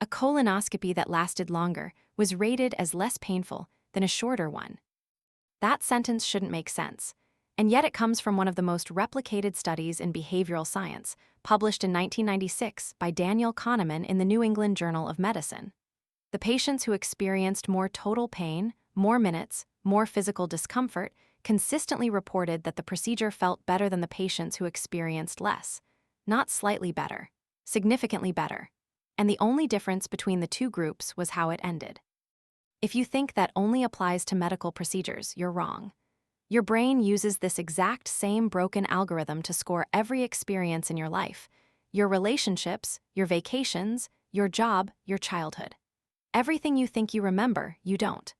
A colonoscopy that lasted longer was rated as less painful than a shorter one. That sentence shouldn't make sense, and yet it comes from one of the most replicated studies in behavioral science, published in 1996 by Daniel Kahneman in the New England Journal of Medicine. The patients who experienced more total pain, more minutes, more physical discomfort, consistently reported that the procedure felt better than the patients who experienced less. Not slightly better, significantly better. And the only difference between the two groups was how it ended. If you think that only applies to medical procedures, you're wrong. Your brain uses this exact same broken algorithm to score every experience in your life: your relationships, your vacations, your job, your childhood. Everything you think you remember, you don't.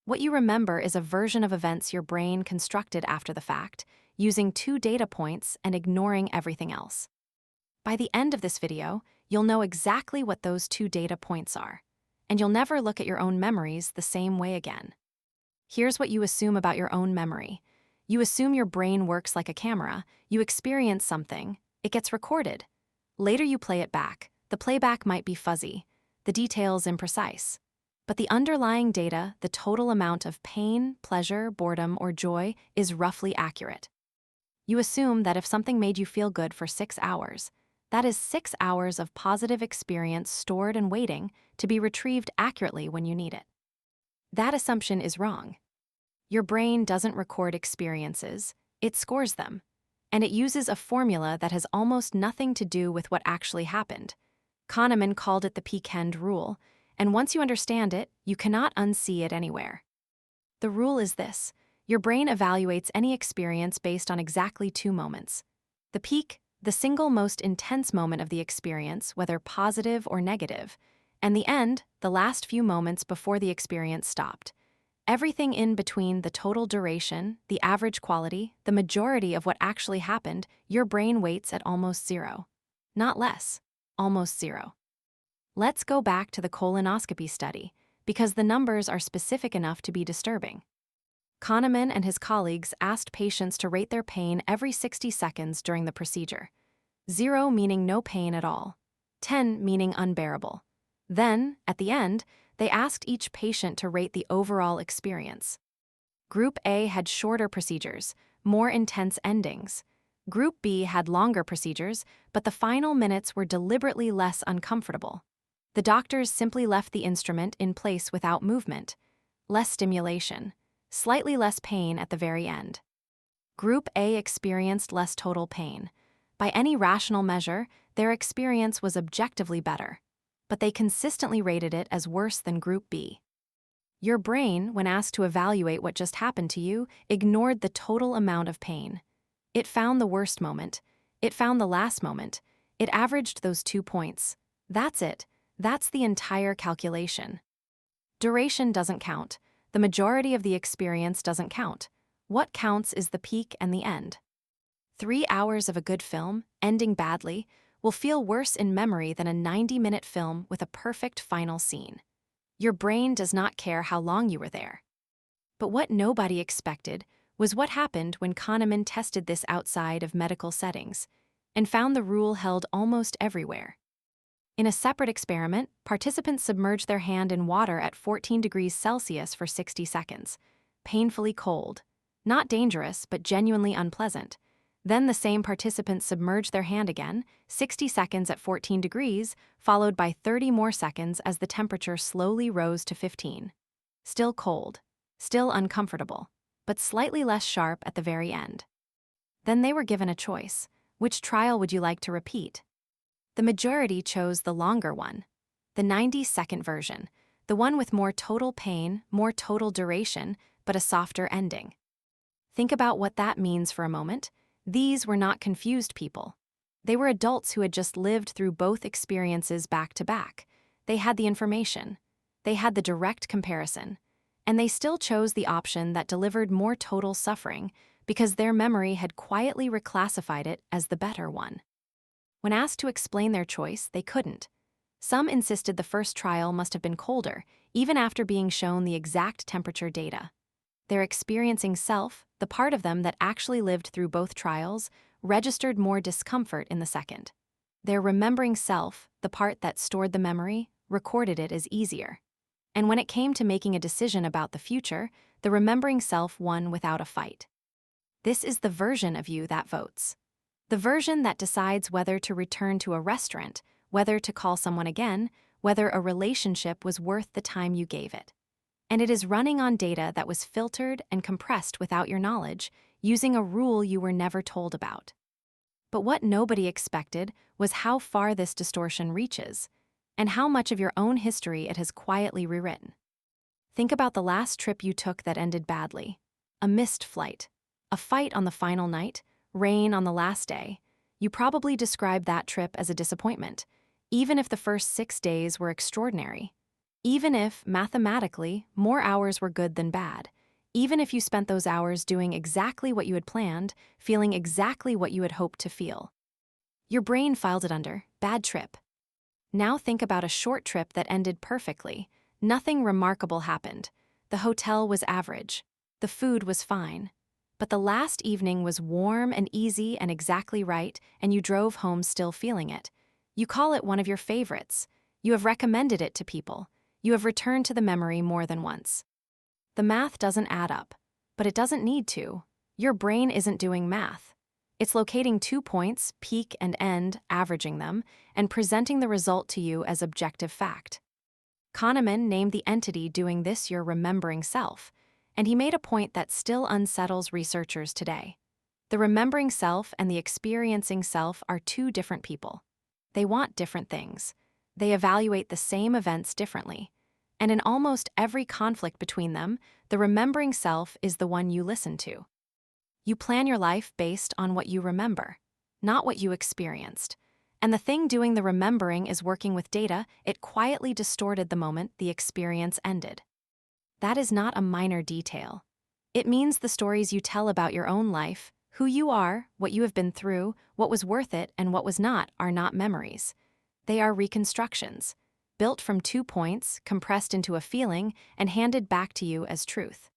What you remember is a version of events your brain constructed after the fact, using 2 data points and ignoring everything else. By the end of this video, you'll know exactly what those 2 data points are, and you'll never look at your own memories the same way again. Here's what you assume about your own memory. You assume your brain works like a camera. You experience something, it gets recorded. Later you play it back. The playback might be fuzzy, the details imprecise. But the underlying data, the total amount of pain, pleasure, boredom, or joy, is roughly accurate. You assume that if something made you feel good for 6 hours, that is 6 hours of positive experience stored and waiting to be retrieved accurately when you need it. That assumption is wrong. Your brain doesn't record experiences, it scores them. And it uses a formula that has almost nothing to do with what actually happened. Kahneman called it the peak-end rule, and once you understand it, you cannot unsee it anywhere. The rule is this: your brain evaluates any experience based on exactly 2 moments. The peak, the single most intense moment of the experience, whether positive or negative, and the end, the last few moments before the experience stopped. Everything in between, the total duration, the average quality, the majority of what actually happened, your brain weights at almost 0. Not less, almost 0. Let's go back to the colonoscopy study, because the numbers are specific enough to be disturbing. Kahneman and his colleagues asked patients to rate their pain every 60 seconds during the procedure. 0 meaning no pain at all, 10 meaning unbearable. Then, at the end, they asked each patient to rate the overall experience. Group A had shorter procedures, more intense endings. Group B had longer procedures, but the final minutes were deliberately less uncomfortable. The doctors simply left the instrument in place without movement. Less stimulation, slightly less pain at the very end. Group A experienced less total pain. By any rational measure, their experience was objectively better, but they consistently rated it as worse than Group B. Your brain, when asked to evaluate what just happened to you, ignored the total amount of pain. It found the worst moment. It found the last moment. It averaged those 2 points. That's it. That's the entire calculation. Duration doesn't count. The majority of the experience doesn't count. What counts is the peak and the end. 3 hours of a good film, ending badly, will feel worse in memory than a 90-minute film with a perfect final scene. Your brain does not care how long you were there. But what nobody expected was what happened when Kahneman tested this outside of medical settings and found the rule held almost everywhere. In a separate experiment, participants submerged their hand in water at 14 degrees Celsius for 60 seconds. Painfully cold. Not dangerous, but genuinely unpleasant. Then the same participants submerged their hand again, 60 seconds at 14 degrees, followed by 30 more seconds as the temperature slowly rose to 15. Still cold. Still uncomfortable, but slightly less sharp at the very end. Then they were given a choice. Which trial would you like to repeat? The majority chose the longer one, the 90-second version, the one with more total pain, more total duration, but a softer ending. Think about what that means for a moment. These were not confused people. They were adults who had just lived through both experiences back to back. They had the information. They had the direct comparison. And they still chose the option that delivered more total suffering because their memory had quietly reclassified it as the better one. When asked to explain their choice, they couldn't. Some insisted the first trial must have been colder, even after being shown the exact temperature data. Their experiencing self, the part of them that actually lived through both trials, registered more discomfort in the second. Their remembering self, the part that stored the memory, recorded it as easier. And when it came to making a decision about the future, the remembering self won without a fight. This is the version of you that votes. The version that decides whether to return to a restaurant, whether to call someone again, whether a relationship was worth the time you gave it. And it is running on data that was filtered and compressed without your knowledge, using a rule you were never told about. But what nobody expected was how far this distortion reaches, and how much of your own history it has quietly rewritten. Think about the last trip you took that ended badly. A missed flight, a fight on the final night, rain on the last day. You probably describe that trip as a disappointment, even if the first 6 days were extraordinary. Even if, mathematically, more hours were good than bad. Even if you spent those hours doing exactly what you had planned, feeling exactly what you had hoped to feel. Your brain filed it under bad trip. Now think about a short trip that ended perfectly. Nothing remarkable happened. The hotel was average. The food was fine. But the last evening was warm and easy and exactly right, and you drove home still feeling it. You call it one of your favorites. You have recommended it to people. You have returned to the memory more than once. The math doesn't add up, but it doesn't need to. Your brain isn't doing math. It's locating 2 points, peak and end, averaging them, and presenting the result to you as objective fact. Kahneman named the entity doing this your remembering self, and he made a point that still unsettles researchers today. The remembering self and the experiencing self are 2 different people. They want different things. They evaluate the same events differently. And in almost every conflict between them, the remembering self is the one you listen to. You plan your life based on what you remember, not what you experienced. And the thing doing the remembering is working with data. It quietly distorted the moment the experience ended. That is not a minor detail. It means the stories you tell about your own life, who you are, what you have been through, what was worth it and what was not, are not memories. They are reconstructions, built from 2 points, compressed into a feeling, and handed back to you as truth.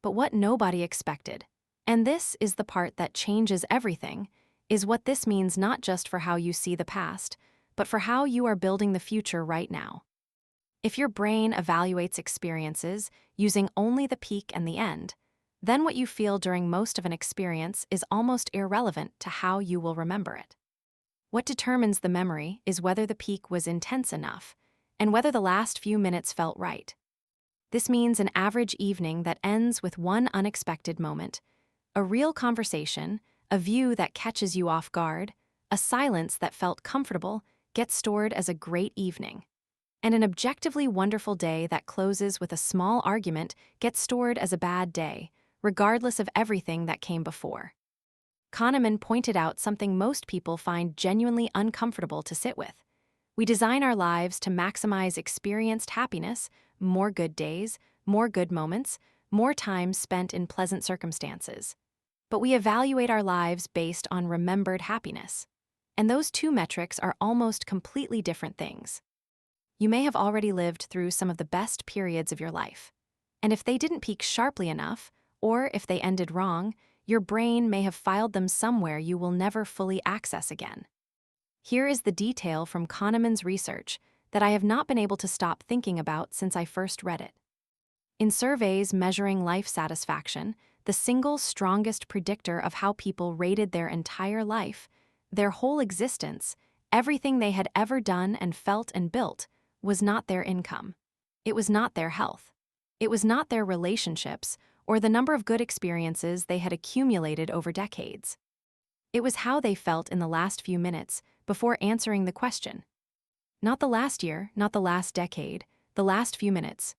But what nobody expected, and this is the part that changes everything, is what this means not just for how you see the past, but for how you are building the future right now. If your brain evaluates experiences using only the peak and the end, then what you feel during most of an experience is almost irrelevant to how you will remember it. What determines the memory is whether the peak was intense enough, and whether the last few minutes felt right. This means an average evening that ends with one unexpected moment, a real conversation, a view that catches you off guard, a silence that felt comfortable gets stored as a great evening. And an objectively wonderful day that closes with a small argument gets stored as a bad day, regardless of everything that came before. Kahneman pointed out something most people find genuinely uncomfortable to sit with. We design our lives to maximize experienced happiness, more good days, more good moments, more time spent in pleasant circumstances. But we evaluate our lives based on remembered happiness. And those 2 metrics are almost completely different things. You may have already lived through some of the best periods of your life. And if they didn't peak sharply enough, or if they ended wrong, your brain may have filed them somewhere you will never fully access again. Here is the detail from Kahneman's research that I have not been able to stop thinking about since I first read it. In surveys measuring life satisfaction, the single strongest predictor of how people rated their entire life, their whole existence, everything they had ever done and felt and built, was not their income. It was not their health. It was not their relationships or the number of good experiences they had accumulated over decades. It was how they felt in the last few minutes before answering the question. Not the last year, not the last decade, the last few minutes.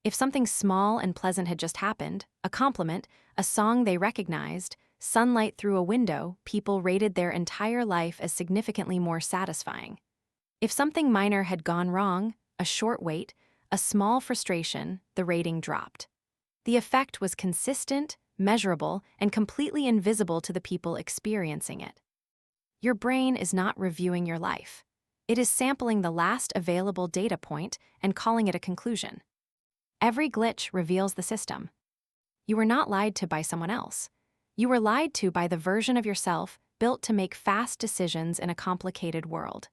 If something small and pleasant had just happened, a compliment, a song they recognized, sunlight through a window, people rated their entire life as significantly more satisfying. If something minor had gone wrong, a short wait, a small frustration, the rating dropped. The effect was consistent, measurable, and completely invisible to the people experiencing it. Your brain is not reviewing your life. It is sampling the last available data point and calling it a conclusion. Every glitch reveals the system. You were not lied to by someone else. You were lied to by the version of yourself built to make fast decisions in a complicated world.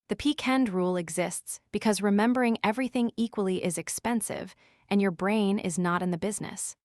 The peak-end rule exists because remembering everything equally is expensive, and your brain is not in the business.